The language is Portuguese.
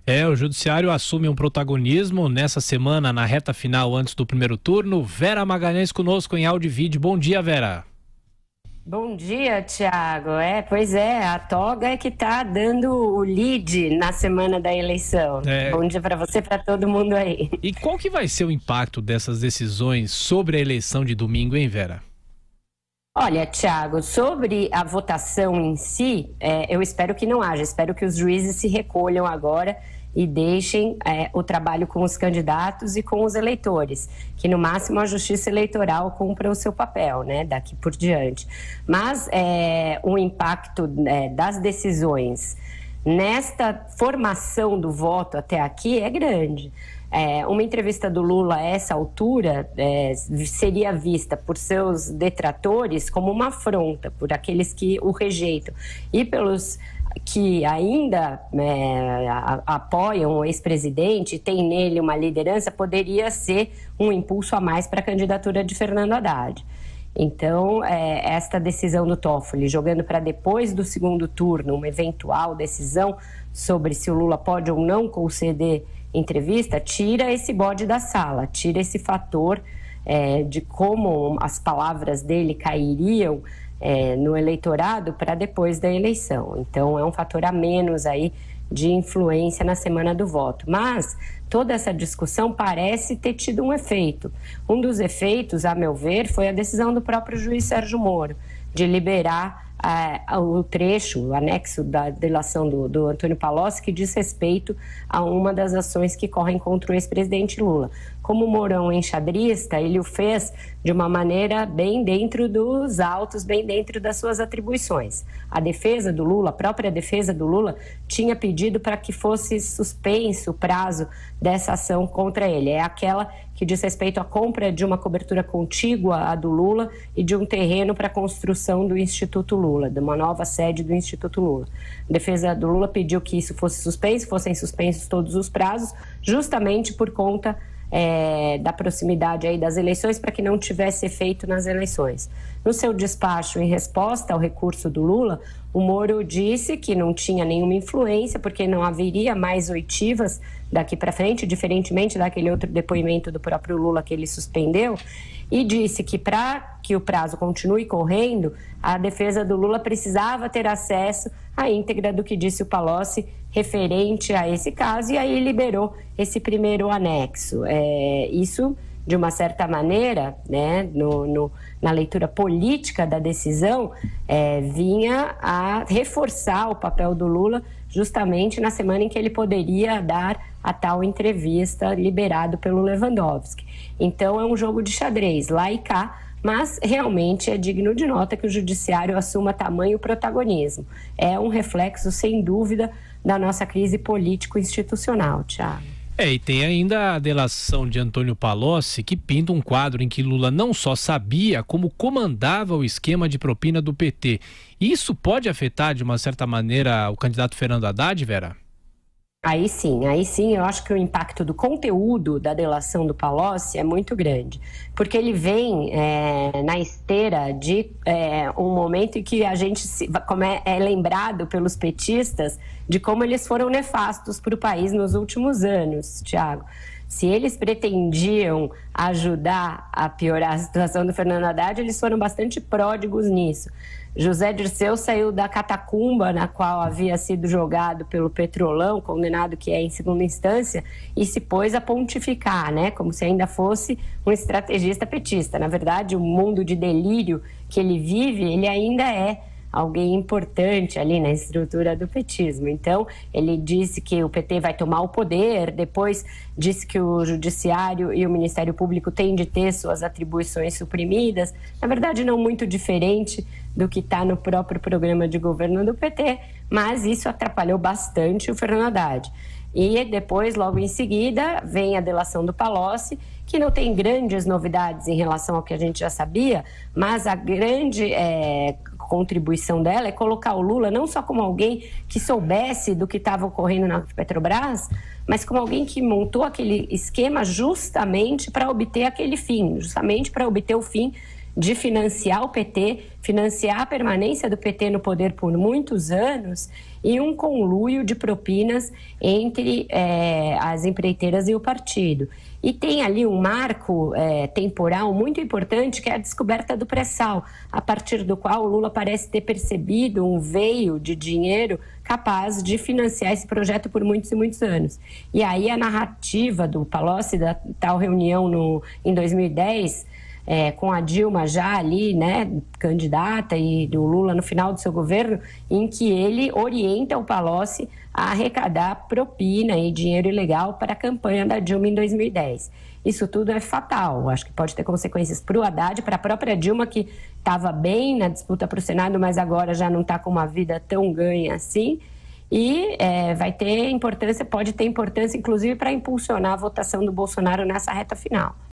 O judiciário assume um protagonismo nessa semana, na reta final, antes do primeiro turno. Vera Magalhães conosco em áudio e vídeo. Bom dia, Vera. Bom dia, Thiago. Pois é, a toga é que está dando o lead na semana da eleição. Bom dia para você e para todo mundo aí. E qual que vai ser o impacto dessas decisões sobre a eleição de domingo, hein, Vera? Olha, Thiago, sobre a votação em si, eu espero que não haja. Espero que os juízes se recolham agora e deixem o trabalho com os candidatos e com os eleitores, que no máximo a Justiça Eleitoral cumpra o seu papel, né, daqui por diante. Mas o impacto das decisões nesta formação do voto até aqui é grande. Uma entrevista do Lula a essa altura seria vista por seus detratores como uma afronta, por aqueles que o rejeitam e pelos que ainda apoiam o ex-presidente, tem nele uma liderança, poderia ser um impulso a mais para a candidatura de Fernando Haddad. Então, esta decisão do Toffoli, jogando para depois do segundo turno, uma eventual decisão sobre se o Lula pode ou não conceder entrevista, tira esse bode da sala, tira esse fator de como as palavras dele cairiam no eleitorado para depois da eleição. Então, é um fator a menos aí de influência na semana do voto. Mas toda essa discussão parece ter tido um efeito. Um dos efeitos, a meu ver, foi a decisão do próprio juiz Sérgio Moro de liberar o trecho, o anexo da delação do Antônio Palocci, que diz respeito a uma das ações que correm contra o ex-presidente Lula. Como o Mourão é enxadrista, ele o fez de uma maneira bem dentro dos autos, bem dentro das suas atribuições. A defesa do Lula, a própria defesa do Lula, tinha pedido para que fosse suspenso o prazo dessa ação contra ele. É aquela que diz respeito à compra de uma cobertura contígua à do Lula e de um terreno para a construção do Instituto Lula, de uma nova sede do Instituto Lula. A defesa do Lula pediu que isso fosse suspenso, fossem suspensos todos os prazos, justamente por conta da proximidade aí das eleições, para que não tivesse efeito nas eleições. No seu despacho, em resposta ao recurso do Lula, o Moro disse que não tinha nenhuma influência, porque não haveria mais oitivas daqui para frente, diferentemente daquele outro depoimento do próprio Lula que ele suspendeu, e disse que para que o prazo continue correndo, a defesa do Lula precisava ter acesso à íntegra do que disse o Palocci referente a esse caso, e aí liberou esse primeiro anexo. Isso, de uma certa maneira, né, na leitura política da decisão, vinha a reforçar o papel do Lula justamente na semana em que ele poderia dar a tal entrevista liberado pelo Lewandowski. Então é um jogo de xadrez, lá e cá, mas realmente é digno de nota que o judiciário assuma tamanho protagonismo. É um reflexo, sem dúvida, da nossa crise político-institucional, Thiago. E tem ainda a delação de Antônio Palocci, que pinta um quadro em que Lula não só sabia, como comandava o esquema de propina do PT. Isso pode afetar, de uma certa maneira, o candidato Fernando Haddad, Vera? Aí sim, eu acho que o impacto do conteúdo da delação do Palocci é muito grande, porque ele vem na esteira de um momento em que a gente é lembrado pelos petistas de como eles foram nefastos para o país nos últimos anos, Thiago. Se eles pretendiam ajudar a piorar a situação do Fernando Haddad, eles foram bastante pródigos nisso. José Dirceu saiu da catacumba na qual havia sido jogado pelo Petrolão, condenado que é em segunda instância, e se pôs a pontificar, né, como se ainda fosse um estrategista petista. Na verdade, o mundo de delírio que ele vive, ele ainda é alguém importante ali na estrutura do petismo. Então, ele disse que o PT vai tomar o poder, depois disse que o Judiciário e o Ministério Público têm de ter suas atribuições suprimidas. Na verdade, não muito diferente do que está no próprio programa de governo do PT, mas isso atrapalhou bastante o Fernando Haddad. E depois, logo em seguida, vem a delação do Palocci, que não tem grandes novidades em relação ao que a gente já sabia, mas a grande contribuição dela é colocar o Lula não só como alguém que soubesse do que estava ocorrendo na Petrobras, mas como alguém que montou aquele esquema justamente para obter aquele fim, justamente para obter o fim de financiar o PT, financiar a permanência do PT no poder por muitos anos e um conluio de propinas entre as empreiteiras e o partido. E tem ali um marco temporal muito importante, que é a descoberta do pré-sal, a partir do qual o Lula parece ter percebido um veio de dinheiro capaz de financiar esse projeto por muitos e muitos anos. E aí a narrativa do Palocci, da tal reunião em 2010, com a Dilma já ali, né, candidata, e do Lula no final do seu governo, em que ele orienta o Palocci a arrecadar propina e dinheiro ilegal para a campanha da Dilma em 2010. Isso tudo é fatal, acho que pode ter consequências para o Haddad, para a própria Dilma, que estava bem na disputa para o Senado, mas agora já não está com uma vida tão ganha assim, e vai ter importância, pode ter importância, inclusive, para impulsionar a votação do Bolsonaro nessa reta final.